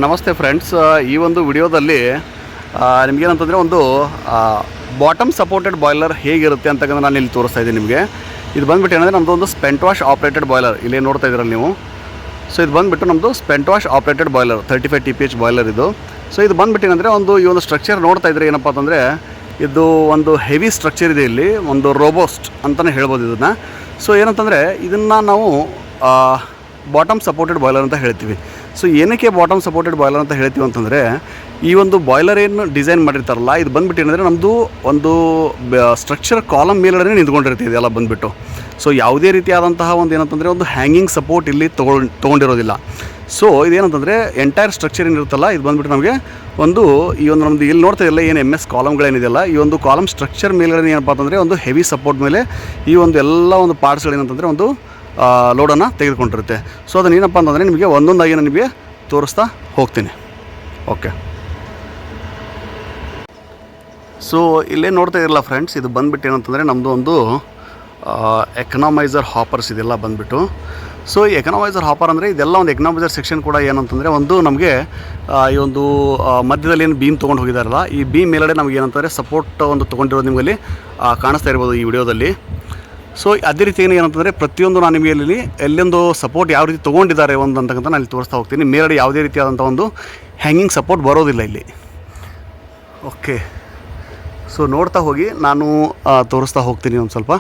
ನಮಸ್ತೆ ಫ್ರೆಂಡ್ಸ್. ಈ ಒಂದು ವಿಡಿಯೋದಲ್ಲಿ ನಿಮಗೇನಂತಂದರೆ ಒಂದು ಬಾಟಮ್ ಸಪೋರ್ಟೆಡ್ ಬಾಯ್ಲರ್ ಹೇಗಿರುತ್ತೆ ಅಂತಕ್ಕಂಥ ನಾನು ಇಲ್ಲಿ ತೋರಿಸ್ತಾ ಇದ್ದೀನಿ ನಿಮಗೆ. ಇದು ಬಂದುಬಿಟ್ಟು ಏನಂದರೆ ನಮ್ಮದು ಒಂದು ಸ್ಪೆಂಟ್ ವಾಶ್ ಆಪ್ರೇಟೆಡ್ ಬಾಯ್ಲರ್ ಇಲ್ಲೇ ನೋಡ್ತಾ ಇದ್ದೀರಲ್ಲ ನೀವು. ಸೊ ಇದು ಬಂದುಬಿಟ್ಟು ನಮ್ಮದು spent wash operated boiler 35 TPH boiler ಇದು. ಸೊ ಇದು ಬಂದುಬಿಟ್ಟು ಏನಂದರೆ ಈ ಒಂದು ಸ್ಟ್ರಕ್ಚರ್ ನೋಡ್ತಾ ಇದ್ದರೆ ಏನಪ್ಪ ಅಂತಂದರೆ ಇದು ಒಂದು ಹೆವಿ ಸ್ಟ್ರಕ್ಚರ್ ಇದೆ, ಇಲ್ಲಿ ಒಂದು ರೋಬೋಸ್ಟ್ ಅಂತಲೇ ಹೇಳ್ಬೋದು ಇದನ್ನು. ಸೊ ಏನಂತಂದರೆ ಇದನ್ನು ನಾವು ಬಾಟಮ್ ಸಪೋರ್ಟೆಡ್ ಬಾಯ್ಲರ್ ಅಂತ ಹೇಳ್ತೀವಿ. ಸೊ ಏನಕ್ಕೆ ಬಾಟಮ್ ಸಪೋರ್ಟೆಡ್ ಬಾಯ್ಲರ್ ಅಂತ ಹೇಳ್ತೀವಿ ಅಂತಂದರೆ, ಈ ಒಂದು ಬಾಯ್ಲರ್ ಏನು ಡಿಸೈನ್ ಮಾಡಿರ್ತಾರಲ್ಲ ಇದು ಬಂದುಬಿಟ್ಟು ಏನಂದರೆ ನಮ್ಮದು ಒಂದು ಸ್ಟ್ರಕ್ಚರ್ ಕಾಲಮ್ ಮೇಲ್ಗಡೆ ನಿಂತ್ಕೊಂಡಿರ್ತೀವಿ ಇದೆಲ್ಲ ಬಂದುಬಿಟ್ಟು. ಸೊ ಯಾವುದೇ ರೀತಿಯಾದಂತಹ ಒಂದು ಏನಂತಂದರೆ ಒಂದು ಹ್ಯಾಂಗಿಂಗ್ ಸಪೋರ್ಟ್ ಇಲ್ಲಿ ತೊಗೊಂಡಿರೋದಿಲ್ಲ. ಸೊ ಇದೇನಂತಂದರೆ ಎಂಟೈರ್ ಸ್ಟ್ರಕ್ಚರ್ ಏನಿರುತ್ತಲ್ಲ ಇದು ಬಂದುಬಿಟ್ಟು ನಮಗೆ ಈ ಒಂದು ನಮ್ಮದು ಇಲ್ಲಿ ನೋಡ್ತಾ ಇಲ್ಲ ಏನು MS ಕಾಲಮ್ಗಳೇನಿದೆಯಲ್ಲ, ಈ ಒಂದು ಕಾಲಮ್ ಸ್ಟ್ರಕ್ಚರ್ ಮೇಲ್ಗಡೆ ಏನಪ್ಪ ಅಂತಂದರೆ ಒಂದು ಹೆವಿ ಸಪೋರ್ಟ್ ಮೇಲೆ ಈ ಒಂದು ಎಲ್ಲ ಒಂದು ಪಾರ್ಟ್ಸ್ಗಳೇನಂತಂದರೆ ಒಂದು ಲೋಡನ್ನು ತೆಗೆದುಕೊಂಡಿರುತ್ತೆ. ಸೊ ಅದನ್ನು ಏನಪ್ಪ ಅಂತಂದರೆ ನಿಮಗೆ ಒಂದೊಂದಾಗಿ ನಾನು ನಿಮಗೆ ತೋರಿಸ್ತಾ ಹೋಗ್ತೀನಿ. ಓಕೆ, ಸೊ ಇಲ್ಲೇ ನೋಡ್ತಾ ಇರಲ್ಲ ಫ್ರೆಂಡ್ಸ್, ಇದು ಬಂದುಬಿಟ್ಟು ಏನಂತಂದರೆ ನಮ್ಮದು ಒಂದು ಎಕನಾಮೈಸರ್ ಹಾಪರ್ಸ್ ಇದೆಲ್ಲ ಬಂದುಬಿಟ್ಟು. ಸೊ ಈ ಎಕನಾಮೈಸರ್ ಹಾಪರ್ ಅಂದರೆ ಇದೆಲ್ಲ ಒಂದು ಎಕನಾಮೈಸರ್ ಸೆಕ್ಷನ್ ಕೂಡ ಏನಂತಂದರೆ ನಮಗೆ ಈ ಒಂದು ಮಧ್ಯದಲ್ಲಿ ಏನು ಬೀಮ್ ತೊಗೊಂಡು ಹೋಗಿದಾರಲ್ಲ, ಈ ಬೀಮ್ ಮೇಲ್ಗಡೆ ನಮಗೆ ಏನಂತಂದರೆ ಸಪೋರ್ಟ್ ಒಂದು ತೊಗೊಂಡಿರೋದು ನಿಮಗಲ್ಲಿ ಕಾಣಿಸ್ತಾ ಇರ್ಬೋದು ಈ ವಿಡಿಯೋದಲ್ಲಿ. ಸೊ ಅದೇ ರೀತಿ ಏನಂತಂದರೆ ಪ್ರತಿಯೊಂದು ನಾನು ನಿಮಗೆ ಇಲ್ಲಿ ಎಲ್ಲೊಂದು ಸಪೋರ್ಟ್ ಯಾವ ರೀತಿ ತೊಗೊಂಡಿದ್ದಾರೆ ಅಂತಕ್ಕಂಥ ನಾನು ಇಲ್ಲಿ ತೋರಿಸ್ತಾ ಹೋಗ್ತೀನಿ. ಮೇಲ್ಗಡೆ ಯಾವುದೇ ರೀತಿಯಾದಂಥ ಒಂದು ಹ್ಯಾಂಗಿಂಗ್ ಸಪೋರ್ಟ್ ಬರೋದಿಲ್ಲ ಇಲ್ಲಿ. ಓಕೆ, ಸೊ ನೋಡ್ತಾ ಹೋಗಿ ನಾನು ತೋರಿಸ್ತಾ ಹೋಗ್ತೀನಿ ಒಂದು ಸ್ವಲ್ಪ.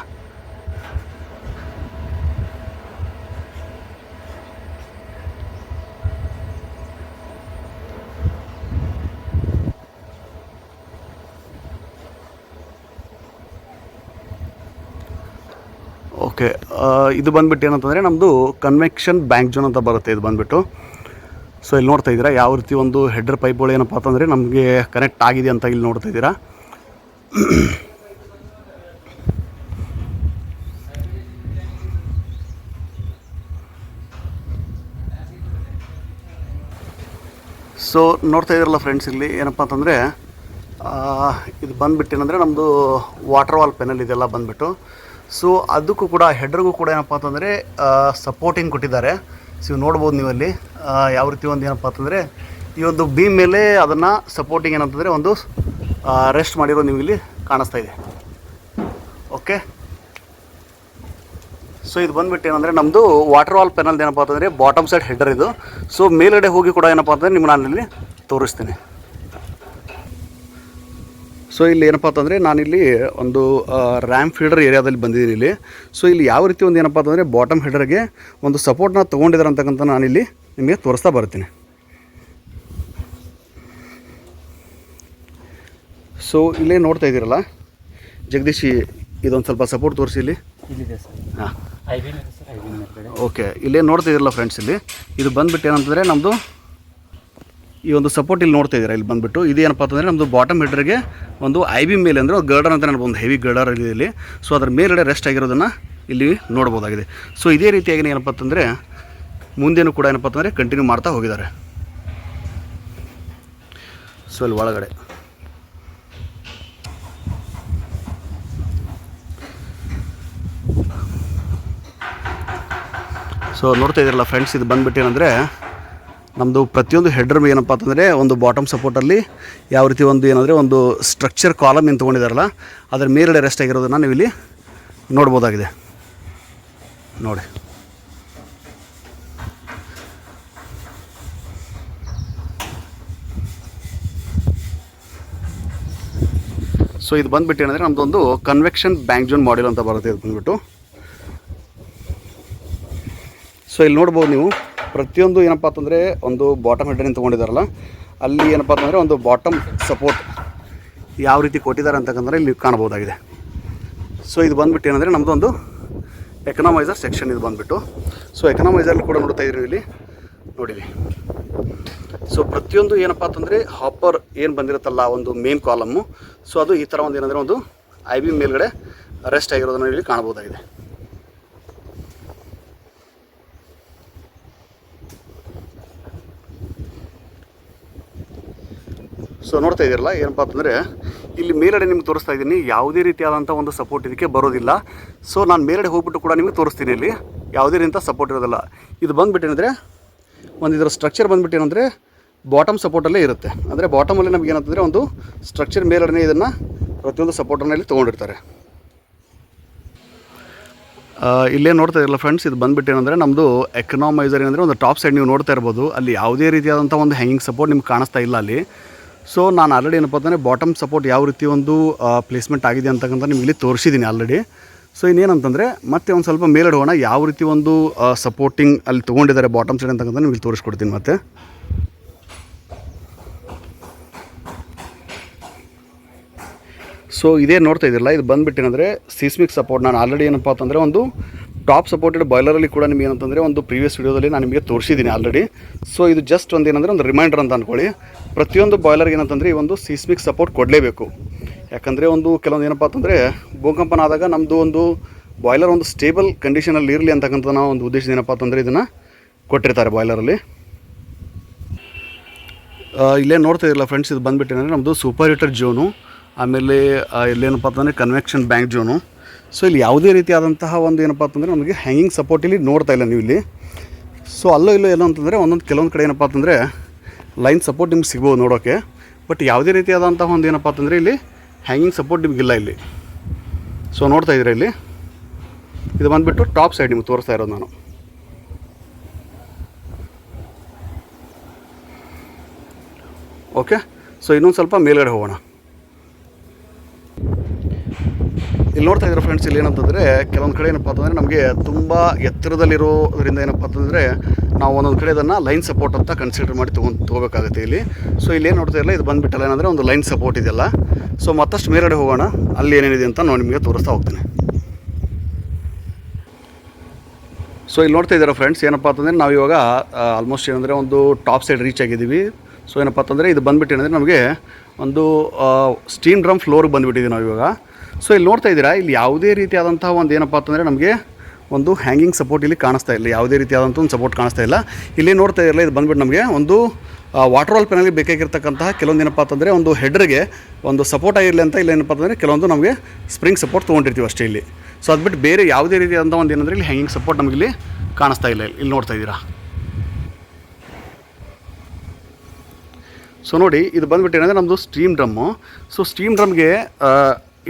ಓಕೆ, ಇದು ಬಂದುಬಿಟ್ಟು ಏನಂತಂದರೆ ನಮ್ಮದು ಕನ್ವೆಕ್ಷನ್ ಬ್ಯಾಂಕ್ ಜೋನ್ ಅಂತ ಬರುತ್ತೆ ಇದು ಬಂದುಬಿಟ್ಟು. ಸೊ ಇಲ್ಲಿ ನೋಡ್ತಾ ಇದ್ದೀರಾ ಯಾವ ರೀತಿ ಒಂದು ಹೆಡ್ಡರ್ ಪೈಪ್ಗಳು ಏನಪ್ಪ ಅಂತಂದರೆ ನಮಗೆ ಕನೆಕ್ಟ್ ಆಗಿದೆ ಅಂತ ಇಲ್ಲಿ ನೋಡ್ತಾ ಇದ್ದೀರಾ. ಸೊ ನೋಡ್ತಾ ಇದ್ದೀರಲ್ಲ ಫ್ರೆಂಡ್ಸ್, ಇಲ್ಲಿ ಏನಪ್ಪ ಅಂತಂದರೆ ಇದು ಬಂದುಬಿಟ್ಟು ಏನಂದರೆ ನಮ್ಮದು ವಾಟರ್ ವಾಲ್ ಪೆನಲ್ ಇದೆಲ್ಲ ಬಂದುಬಿಟ್ಟು. ಸೊ ಅದಕ್ಕೂ ಕೂಡ ಹೆಡ್ರಿಗೂ ಕೂಡ ಏನಪ್ಪ ಅಂತಂದರೆ ಸಪೋರ್ಟಿಂಗ್ ಕೊಟ್ಟಿದ್ದಾರೆ. ಸೊ ನೋಡ್ಬೋದು ನೀವಲ್ಲಿ ಯಾವ ರೀತಿ ಒಂದು ಏನಪ್ಪ ಅಂತಂದರೆ ಈ ಒಂದು ಬೀಮ್ ಮೇಲೆ ಅದನ್ನು ಸಪೋರ್ಟಿಂಗ್ ಏನಂತಂದರೆ ಒಂದು ರೆಸ್ಟ್ ಮಾಡಿರೋ ನೀವು ಇಲ್ಲಿ ಕಾಣಿಸ್ತಾ ಇದೆ. ಓಕೆ, ಸೊ ಇದು ಬಂದುಬಿಟ್ಟು ಏನಂದರೆ ನಮ್ಮದು ವಾಟರ್ ವಾಲ್ ಪೆನಲ್ದು ಏನಪ್ಪ ಅಂತಂದರೆ ಬಾಟಮ್ ಸೈಡ್ ಹೆಡ್ಡರ್ ಇದು. ಸೊ ಮೇಲ್ಗಡೆ ಹೋಗಿ ಕೂಡ ಏನಪ್ಪ ಅಂತಂದರೆ ನಿಮ್ಗೆ ನಾನು ಇಲ್ಲಿ ತೋರಿಸ್ತೀನಿ. ಸೊ ಇಲ್ಲಿ ಏನಪ್ಪ ಅಂತಂದರೆ ನಾನಿಲ್ಲಿ ಒಂದು ರ್ಯಾಮ್ ಫೀಡರ್ ಏರಿಯಾದಲ್ಲಿ ಬಂದಿದ್ದೀನಿ ಇಲ್ಲಿ. ಸೊ ಇಲ್ಲಿ ಯಾವ ರೀತಿ ಒಂದು ಏನಪ್ಪ ಅಂತಂದರೆ ಬಾಟಮ್ ಹೆಡರ್ಗೆ ಒಂದು ಸಪೋರ್ಟ್ನ ತೊಗೊಂಡಿದ್ದಾರೆ ಅಂತಕ್ಕಂಥ ನಾನಿಲ್ಲಿ ನಿಮಗೆ ತೋರಿಸ್ತಾ ಬರ್ತೀನಿ. ಸೊ ಇಲ್ಲೇ ನೋಡ್ತಾ ಇದ್ದೀರಲ್ಲ ಜಗದೀಶ್, ಇದೊಂದು ಸ್ವಲ್ಪ ಸಪೋರ್ಟ್ ತೋರಿಸಿ ಇಲ್ಲಿ. ಹಾಂ, ಓಕೆ, ಇಲ್ಲೇ ನೋಡ್ತಾ ಇದ್ದೀರಲ್ಲ ಫ್ರೆಂಡ್ಸ್, ಇಲ್ಲಿ ಇದು ಬಂದುಬಿಟ್ಟು ಏನಂತಂದರೆ ನಮ್ಮದು ಈ ಒಂದು ಸಪೋರ್ಟ್ ಇಲ್ಲಿ ನೋಡ್ತಾ ಇದ್ದೀರಾ ಇಲ್ಲಿ ಬಂದುಬಿಟ್ಟು ಇದು ಏನಪ್ಪ ಅಂತಂದರೆ ನಮ್ಮದು ಬಾಟಮ್ ಹೆಡ್ರಿಗೆ ಒಂದು IB ಮೇಲೆ ಅಂದರೆ ಗರ್ಡರ್ ಅಂತ ಒಂದು ಹೆವಿ ಗರ್ಡರ್ ಇದೆ ಇಲ್ಲಿ. ಸೊ ಅದ್ರ ಮೇಲ್ಗಡೆ ರೆಸ್ಟ್ ಆಗಿರೋದನ್ನು ಇಲ್ಲಿ ನೋಡ್ಬೋದಾಗಿದೆ. ಸೊ ಇದೇ ರೀತಿಯಾಗಿ ಏನಪ್ಪ ಅಂತಂದರೆ ಮುಂದೇನು ಕೂಡ ಏನಪ್ಪ ಅಂತಂದರೆ ಕಂಟಿನ್ಯೂ ಮಾಡ್ತಾ ಹೋಗಿದ್ದಾರೆ. ಸೊ ಅಲ್ಲಿ ಒಳಗಡೆ ಸೊ ನೋಡ್ತಾ ಇದ್ದೀರಲ್ಲ ಫ್ರೆಂಡ್ಸ್, ಇದು ಬಂದುಬಿಟ್ಟು ಏನಂದರೆ ನಮ್ಮದು ಪ್ರತಿಯೊಂದು ಹೆಡ್ರ್ ಏನಪ್ಪ ಅಂತಂದರೆ ಒಂದು ಬಾಟಮ್ ಸಪೋರ್ಟಲ್ಲಿ ಯಾವ ರೀತಿ ಒಂದು ಏನಂದರೆ ಒಂದು ಸ್ಟ್ರಕ್ಚರ್ ಕಾಲಮ್ ಏನು ತೊಗೊಂಡಿದ್ದಾರಲ್ಲ ಅದರ ಮೇಲ್ಗಡೆ ರೆಸ್ಟ್ ಆಗಿರೋದನ್ನು ನೀವು ಇಲ್ಲಿ ನೋಡ್ಬೋದಾಗಿದೆ ನೋಡಿ. ಸೊ ಇದು ಬಂದುಬಿಟ್ಟು ಏನಂದರೆ ನಮ್ಮದೊಂದು ಕನ್ವೆಕ್ಷನ್ ಬ್ಯಾಂಕ್ ಜೋನ್ ಮಾಡ್ಯೂಲ್ ಅಂತ ಬರುತ್ತೆ ಇದು ಬಂದುಬಿಟ್ಟು. ಸೊ ಇಲ್ಲಿ ನೋಡ್ಬೋದು ನೀವು ಪ್ರತಿಯೊಂದು ಏನಪ್ಪ ಅಂತಂದರೆ ಒಂದು ಬಾಟಮ್ ಹೆಡ್ಡನ್ನು ತೊಗೊಂಡಿದ್ದಾರಲ್ಲ ಅಲ್ಲಿ ಏನಪ್ಪ ಅಂತಂದರೆ ಒಂದು ಬಾಟಮ್ ಸಪೋರ್ಟ್ ಯಾವ ರೀತಿ ಕೊಟ್ಟಿದ್ದಾರೆ ಅಂತಕ್ಕಂದ್ರೆ ಇಲ್ಲಿ ಕಾಣ್ಬೋದಾಗಿದೆ. ಸೊ ಇದು ಬಂದುಬಿಟ್ಟು ಏನಂದರೆ ನಮ್ಮದೊಂದು ಎಕನಾಮೈಸರ್ ಸೆಕ್ಷನ್ ಇದು ಬಂದುಬಿಟ್ಟು. ಸೊ ಎಕನಾಮೈಸರ್ಲಿ ಕೂಡ ನೋಡ್ತಾ ಇದ್ದೀರಿ ಇಲ್ಲಿ ನೋಡಿ. ಸೊ ಪ್ರತಿಯೊಂದು ಏನಪ್ಪ ಅಂತಂದರೆ ಹಾಪರ್ ಏನು ಬಂದಿರುತ್ತಲ್ಲ ಒಂದು ಮೇನ್ ಕಾಲಮ್ಮು, ಸೊ ಅದು ಈ ಥರ ಒಂದು ಏನಂದರೆ ಒಂದು IB ಮೇಲ್ಗಡೆ ರೆಸ್ಟ್ ಆಗಿರೋದನ್ನು ಇಲ್ಲಿ ಕಾಣ್ಬೋದಾಗಿದೆ. ಸೊ ನೋಡ್ತಾ ಇದ್ದೀರಲ್ಲ ಏನಪ್ಪ ಅಂತಂದರೆ ಇಲ್ಲಿ ಮೇಲ್ಗಡೆ ನಿಮ್ಗೆ ತೋರಿಸ್ತಾ ಇದ್ದೀನಿ, ಯಾವುದೇ ರೀತಿಯಾದಂಥ ಒಂದು ಸಪೋರ್ಟ್ ಇದಕ್ಕೆ ಬರೋದಿಲ್ಲ. ಸೊ ನಾನು ಮೇಲ್ಗಡೆ ಹೋಗ್ಬಿಟ್ಟು ಕೂಡ ನಿಮಗೆ ತೋರಿಸ್ತೀನಿ. ಇಲ್ಲಿ ಯಾವುದೇ ರೀತಿಯ ಸಪೋರ್ಟ್ ಇರೋದಿಲ್ಲ. ಇದು ಬಂದುಬಿಟ್ಟೇನೆಂದರೆ ಒಂದು ಇದರ ಸ್ಟ್ರಕ್ಚರ್ ಬಂದುಬಿಟ್ಟೇನೆಂದರೆ ಬಾಟಮ್ ಸಪೋರ್ಟಲ್ಲೇ ಇರುತ್ತೆ. ಅಂದರೆ ಬಾಟಮಲ್ಲಿ ನಮಗೆ ಏನಂತಂದರೆ ಒಂದು ಸ್ಟ್ರಕ್ಚರ್ ಮೇಲೇ ಇದನ್ನು ಪ್ರತಿಯೊಂದು ಸಪೋರ್ಟನ್ನು ಇಲ್ಲಿ ತೊಗೊಂಡಿರ್ತಾರೆ. ಇಲ್ಲೇ ನೋಡ್ತಾ ಇರಲ್ಲ ಫ್ರೆಂಡ್ಸ್, ಇದು ಬಂದುಬಿಟ್ಟು ಏನಂದರೆ ನಮ್ಮದು ಎಕನಾಮೈಸರ್ ಏನಂದರೆ ಒಂದು ಟಾಪ್ ಸೈಡ್ ನೀವು ನೋಡ್ತಾ ಇರ್ಬೋದು. ಅಲ್ಲಿ ಯಾವುದೇ ರೀತಿಯಾದಂಥ ಒಂದು ಹ್ಯಾಂಗಿಂಗ್ ಸಪೋರ್ಟ್ ನಿಮ್ಗೆ ಕಾಣಿಸ್ತಾ ಇಲ್ಲ ಅಲ್ಲಿ. ಸೊ ನಾನು ಆಲ್ರೆಡಿ ಏನಪ್ಪ ಅಂತಂದರೆ ಬಾಟಮ್ ಸಪೋರ್ಟ್ ಯಾವ ರೀತಿ ಒಂದು ಪ್ಲೇಸ್ಮೆಂಟ್ ಆಗಿದೆ ಅಂತಕ್ಕಂಥ ನಿಮ್ಗೆ ಇಲ್ಲಿ ತೋರಿಸಿದ್ದೀನಿ ಆಲ್ರೆಡಿ. ಸೊ ಇನ್ನೇನಂತಂದರೆ ಮತ್ತೆ ಒಂದು ಸ್ವಲ್ಪ ಮೇಲ್ಗಡೆ ಹೋಗೋಣ, ಯಾವ ರೀತಿ ಒಂದು ಸಪೋರ್ಟಿಂಗ್ ಅಲ್ಲಿ ತೊಗೊಂಡಿದ್ದಾರೆ ಬಾಟಮ್ ಸೈಡ್ ಅಂತಕ್ಕಂಥ ನಿಮ್ಗೆ ಇಲ್ಲಿ ತೋರಿಸ್ಕೊಡ್ತೀನಿ ಮತ್ತೆ. ಸೊ ಇದೇ ನೋಡ್ತಾ ಇದ್ದಿರಲ್ಲ, ಇದು ಬಂದುಬಿಟ್ಟು ಏನಂದರೆ ಸಿಸ್ಮಿಕ್ ಸಪೋರ್ಟ್. ನಾನು ಆಲ್ರೆಡಿ ಏನಪ್ಪ ಅಂತಂದರೆ ಒಂದು ಟಾಪ್ ಸಪೋರ್ಟೆಡ್ ಬಾಯ್ಲರಲ್ಲಿ ಕೂಡ ನಿಮಗೆ ಏನಂತಂದರೆ ಒಂದು ಪ್ರೀವಿಯಸ್ ವೀಡಿಯೋದಲ್ಲಿ ನಾನು ನಿಮಗೆ ತೋರಿಸಿದ್ದೀನಿ ಆಲ್ರೆಡಿ. ಸೊ ಇದು ಜಸ್ಟ್ ಒಂದು ಏನಂದರೆ ಒಂದು ರಿಮೈಂಡರ್ ಅಂತ ಅಂದ್ಕೊಳ್ಳಿ. ಪ್ರತಿಯೊಂದು ಬಾಯ್ಲರ್ಗೆ ಏನಂತಂದರೆ ಈ ಒಂದು ಸಿಸ್ಮಿಕ್ ಸಪೋರ್ಟ್ ಕೊಡಲೇಬೇಕು. ಯಾಕಂದರೆ ಒಂದು ಕೆಲವೊಂದು ಏನಪ್ಪ ಅಂತಂದರೆ ಭೂಕಂಪನ ಆದಾಗ ನಮ್ಮದು ಒಂದು ಬಾಯ್ಲರ್ ಒಂದು ಸ್ಟೇಬಲ್ ಕಂಡೀಷನಲ್ಲಿ ಇರಲಿ ಅಂತಕ್ಕಂಥ ನಾವು ಒಂದು ಉದ್ದೇಶ ಏನಪ್ಪ ಅಂತಂದರೆ ಇದನ್ನು ಕೊಟ್ಟಿರ್ತಾರೆ ಬಾಯ್ಲರಲ್ಲಿ. ಇಲ್ಲೇ ನೋಡ್ತಾ ಇರಲ್ಲ ಫ್ರೆಂಡ್ಸ್, ಇದು ಬಂದುಬಿಟ್ಟು ಏನಂದರೆ ನಮ್ಮದು ಸೂಪರ್ ಹೀಟರ್ ಜೋನು, ಆಮೇಲೆ ಇಲ್ಲೇನಪ್ಪ ಅಂತಂದರೆ ಕನ್ವೆಕ್ಷನ್ ಬ್ಯಾಂಕ್ ಜೋನು. ಸೊ ಇಲ್ಲಿ ಯಾವುದೇ ರೀತಿಯಾದಂತಹ ಒಂದು ಏನಪ್ಪ ಅಂತಂದರೆ ನಮಗೆ ಹ್ಯಾಂಗಿಂಗ್ ಸಪೋರ್ಟ್ ಇಲ್ಲಿ ನೋಡ್ತಾ ಇಲ್ಲ ನೀವು ಇಲ್ಲಿ. ಸೊ ಅಲ್ಲೋ ಇಲ್ಲೋ ಎಲ್ಲೋ ಅಂತಂದರೆ ಕೆಲವೊಂದು ಕಡೆ ಏನಪ್ಪ ಅಂತಂದರೆ ಲೈನ್ ಸಪೋರ್ಟ್ ನಿಮ್ಗೆ ಸಿಗ್ಬೋದು ನೋಡೋಕ್ಕೆ. ಬಟ್ ಯಾವುದೇ ರೀತಿಯಾದಂತಹ ಒಂದು ಏನಪ್ಪ ಅಂತಂದರೆ ಇಲ್ಲಿ ಹ್ಯಾಂಗಿಂಗ್ ಸಪೋರ್ಟ್ ನಿಮಗಿಲ್ಲ ಇಲ್ಲಿ. ಸೊ ನೋಡ್ತಾ ಇದ್ದೀರಾ ಇಲ್ಲಿ, ಇದು ಬಂದುಬಿಟ್ಟು ಟಾಪ್ ಸೈಡ್ ನಿಮ್ಗೆ ತೋರಿಸ್ತಾ ಇರೋದು ನಾನು. ಓಕೆ, ಸೊ ಇನ್ನೊಂದು ಸ್ವಲ್ಪ ಮೇಲ್ಗಡೆ ಹೋಗೋಣ. ಇಲ್ಲಿ ನೋಡ್ತಾ ಇದ್ದೀರಾ ಫ್ರೆಂಡ್ಸ್, ಇಲ್ಲಿ ಏನಂತಂದರೆ ಕೆಲವೊಂದು ಕಡೆ ಏನಪ್ಪ ಅಂತಂದರೆ ನಮಗೆ ತುಂಬ ಎತ್ತರದಲ್ಲಿರೋದ್ರಿಂದ ಏನಪ್ಪ ಅಂತಂದರೆ ನಾವು ಒಂದೊಂದು ಕಡೆ ಇದನ್ನು ಲೈನ್ ಸಪೋರ್ಟ್ ಅಂತ ಕನ್ಸಿಡರ್ ಮಾಡಿ ತೊಗೋಬೇಕಾಗುತ್ತೆ ಇಲ್ಲಿ. ಸೊ ಇಲ್ಲಿ ಏನು ನೋಡ್ತಾ ಇರಲ್ಲ, ಇದು ಬಂದುಬಿಟ್ಟಲ್ಲ ಏನಂದರೆ ಒಂದು ಲೈನ್ ಸಪೋರ್ಟ್ ಇದೆಯಲ್ಲ. ಸೊ ಮತ್ತಷ್ಟು ಮೇಲ್ಗಡೆ ಹೋಗೋಣ, ಅಲ್ಲಿ ಏನೇನಿದೆ ಅಂತ ನಾನು ನಿಮಗೆ ತೋರಿಸ್ತಾ ಹೋಗ್ತೀನಿ. ಸೊ ಇಲ್ಲಿ ನೋಡ್ತಾ ಇದ್ದೀರಾ ಫ್ರೆಂಡ್ಸ್, ಏನಪ್ಪ ಅಂತಂದರೆ ನಾವು ಇವಾಗ ಆಲ್ಮೋಸ್ಟ್ ಏನಂದರೆ ಒಂದು ಟಾಪ್ ಸೈಡ್ ರೀಚ್ ಆಗಿದ್ದೀವಿ. ಸೊ ಏನಪ್ಪ ಅಂತಂದರೆ ಇದು ಬಂದುಬಿಟ್ಟು ಏನಂದರೆ ನಮಗೆ ಒಂದು ಸ್ಟೀಮ್ ಡ್ರಮ್ ಫ್ಲೋರ್ಗೆ ಬಂದುಬಿಟ್ಟಿದ್ದೀವಿ ನಾವು ಇವಾಗ. ಸೊ ಇಲ್ಲಿ ನೋಡ್ತಾ ಇದ್ದೀರಾ, ಇಲ್ಲಿ ಯಾವುದೇ ರೀತಿಯಾದಂತಹ ಒಂದು ಏನಪ್ಪ ಅಂತಂದರೆ ನಮಗೆ ಒಂದು ಹ್ಯಾಂಗಿಂಗ್ ಸಪೋರ್ಟ್ ಇಲ್ಲಿ ಕಾಣಿಸ್ತಾ ಇಲ್ಲ, ಯಾವುದೇ ರೀತಿಯಾದಂಥ ಒಂದು ಸಪೋರ್ಟ್ ಕಾಣಿಸ್ತಾ ಇಲ್ಲ. ಇಲ್ಲಿ ನೋಡ್ತಾ ಇರಲ್ಲ, ಇದು ಬಂದುಬಿಟ್ಟು ನಮಗೆ ಒಂದು ವಾಟರ್ ವಾಲ್ ಪೆನಲ್ಲಿ ಬೇಕಾಗಿರ್ತಕ್ಕಂತಹ ಕೆಲವೊಂದು ಏನಪ್ಪ ಅಂತಂದರೆ ಒಂದು ಹೆಡ್ರಿಗೆ ಒಂದು ಸಪೋರ್ಟ್ ಆಗಿರಲಿ ಅಂತ ಇಲ್ಲಿ ಏನಪ್ಪ ಅಂತಂದರೆ ಕೆಲವೊಂದು ನಮಗೆ ಸ್ಪ್ರಿಂಗ್ ಸಪೋರ್ಟ್ ತೊಗೊಂಡಿರ್ತೀವಿ ಅಷ್ಟೇ ಇಲ್ಲಿ. ಸೊ ಅದು ಬಿಟ್ಟು ಬೇರೆ ಯಾವುದೇ ರೀತಿಯಾದಂಥ ಒಂದು ಏನಂದರೆ ಇಲ್ಲಿ ಹ್ಯಾಂಗಿಂಗ್ ಸಪೋರ್ಟ್ ನಮಗಿಲ್ಲಿ ಕಾಣಿಸ್ತಾ ಇಲ್ಲ. ಇಲ್ಲಿ ನೋಡ್ತಾ ಇದ್ದೀರಾ. ಸೊ ನೋಡಿ, ಇದು ಬಂದುಬಿಟ್ಟು ಏನಂದರೆ ನಮ್ಮದು ಸ್ಟೀಮ್ ಡ್ರಮ್ಮು. ಸೊ ಸ್ಟೀಮ್ ಡ್ರಮ್ಗೆ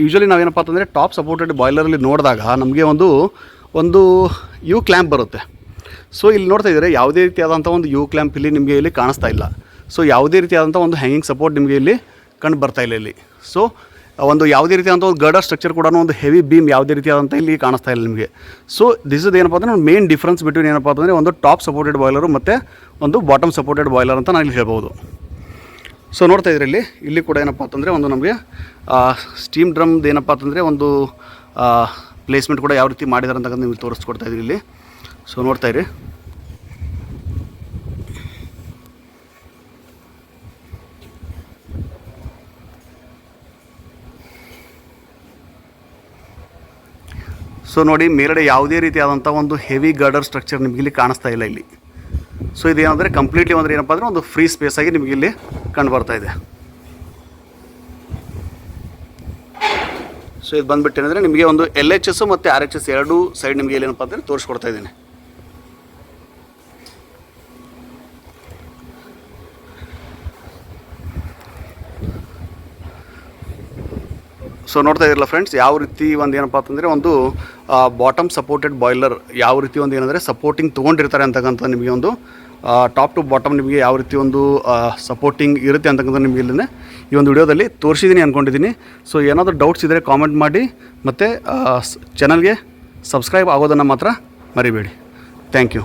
ಯೂಶ್ವಲಿ ನಾವೇನಪ್ಪ ಅಂತಂದರೆ ಟಾಪ್ ಸಪೋರ್ಟೆಡ್ ಬಾಯ್ಲರಲ್ಲಿ ನೋಡಿದಾಗ ನಮಗೆ ಒಂದು ಯು ಕ್ಲ್ಯಾಂಪ್ ಬರುತ್ತೆ. ಸೊ ಇಲ್ಲಿ ನೋಡ್ತಾ ಇದ್ದರೆ ಯಾವುದೇ ರೀತಿಯಾದಂಥ ಒಂದು ಯು ಕ್ಲ್ಯಾಂಪ್ ಇಲ್ಲಿ ನಿಮಗೆ ಇಲ್ಲಿ ಕಾಣಿಸ್ತಾ ಇಲ್ಲ. ಸೊ ಯಾವುದೇ ರೀತಿಯಾದಂಥ ಒಂದು ಹ್ಯಾಂಗಿಂಗ್ ಸಪೋರ್ಟ್ ನಿಮಗೆ ಇಲ್ಲಿ ಕಂಡು ಬರ್ತಾ ಇಲ್ಲ ಇಲ್ಲಿ. ಸೊ ಒಂದು ಯಾವುದೇ ರೀತಿಯಾದಂಥ ಒಂದು ಗರ್ಡರ್ ಸ್ಟ್ರಕ್ಚರ್ ಕೂಡ ಒಂದು ಹೆವಿ ಬೀಮ್ ಯಾವುದೇ ರೀತಿಯಾದಂಥ ಇಲ್ಲಿ ಕಾಣಿಸ್ತಾ ಇಲ್ಲ ನಿಮಗೆ. ಸೊ ದಿಸ್ ಇಸ್ ಏನಪ್ಪ ಅಂದರೆ ಮೇನ್ ಡಿಫ್ರೆನ್ಸ್ ಬಿಟ್ವೀನ್ ಏನಪ್ಪ ಅಂತಂದರೆ ಒಂದು ಟಾಪ್ ಸಪೋರ್ಟೆಡ್ ಬಾಯ್ಲರು ಮತ್ತು ಒಂದು ಬಾಟಮ್ ಸಪೋರ್ಟೆಡ್ ಬಾಯ್ಲರ್ ಅಂತ ನಾನು ಇಲ್ಲಿ ಹೇಳ್ಬೋದು. ಸೊ ನೋಡ್ತಾ ಇದ್ರಿ ಇಲ್ಲಿ ಕೂಡ ಏನಪ್ಪ ಅಂತಂದರೆ ಒಂದು ನಮಗೆ ಸ್ಟೀಮ್ ಡ್ರಮ್ದು ಏನಪ್ಪ ಅಂತಂದರೆ ಒಂದು ಪ್ಲೇಸ್ಮೆಂಟ್ ಕೂಡ ಯಾವ ರೀತಿ ಮಾಡಿದ್ದಾರೆ ಅಂತಕ್ಕಂಥ ನೀವು ತೋರಿಸ್ಕೊಡ್ತಾ ಇದ್ದೀರಿ ಇಲ್ಲಿ. ಸೊ ನೋಡ್ತಾ ಇರಿ. ಸೊ ನೋಡಿ, ಮೇಲ್ಗಡೆ ಯಾವುದೇ ರೀತಿಯಾದಂಥ ಒಂದು ಹೆವಿ ಗರ್ಡರ್ ಸ್ಟ್ರಕ್ಚರ್ ನಿಮಗೆ ಇಲ್ಲಿ ಕಾಣಿಸ್ತಾ ಇಲ್ಲ ಇಲ್ಲಿ. ಸೊ ಇದೇನಂದರೆ ಕಂಪ್ಲೀಟ್ಲಿ ಅಂದರೆ ಏನಪ್ಪ ಅಂದರೆ ಒಂದು ಫ್ರೀ ಸ್ಪೇಸ್ ಆಗಿ ನಿಮಗೆ ಇಲ್ಲಿ ಕಂಡು ಬರ್ತಾ ಇದೆ. ಸೊ ಇದು ಬಂದುಬಿಟ್ಟು ಏನಂದರೆ ನಿಮಗೆ ಒಂದು LHS ಮತ್ತು RHS ಎರಡೂ ಸೈಡ್ ನಿಮಗೆ ಏನಪ್ಪ ಅಂದರೆ ತೋರಿಸ್ಕೊಡ್ತಾ ಇದ್ದೀನಿ. ಸೊ ನೋಡ್ತಾ ಇರಲ್ಲ ಫ್ರೆಂಡ್ಸ್, ಯಾವ ರೀತಿ ಒಂದು ಏನಪ್ಪ ಅಂತಂದರೆ ಒಂದು ಬಾಟಮ್ ಸಪೋರ್ಟೆಡ್ ಬಾಯ್ಲರ್ ಯಾವ ರೀತಿ ಒಂದು ಏನಂದರೆ ಸಪೋರ್ಟಿಂಗ್ ತೊಗೊಂಡಿರ್ತಾರೆ ಅಂತಕ್ಕಂಥ ನಿಮಗೆ ಒಂದು ಟಾಪ್ ಟು ಬಾಟಮ್ ನಿಮಗೆ ಯಾವ ರೀತಿ ಒಂದು ಸಪೋರ್ಟಿಂಗ್ ಇರುತ್ತೆ ಅಂತಕ್ಕಂಥ ನಿಮಗೆ ಇಲ್ಲೇ ಈ ಒಂದು ವಿಡಿಯೋದಲ್ಲಿ ತೋರಿಸಿದ್ದೀನಿ ಅಂದ್ಕೊಂಡಿದ್ದೀನಿ. ಸೊ ಏನಾದರೂ ಡೌಟ್ಸ್ ಇದ್ದರೆ ಕಾಮೆಂಟ್ ಮಾಡಿ, ಮತ್ತು ಚಾನಲ್ಗೆ ಸಬ್ಸ್ಕ್ರೈಬ್ ಆಗೋದನ್ನು ಮಾತ್ರ ಮರಿಬೇಡಿ. Thank you.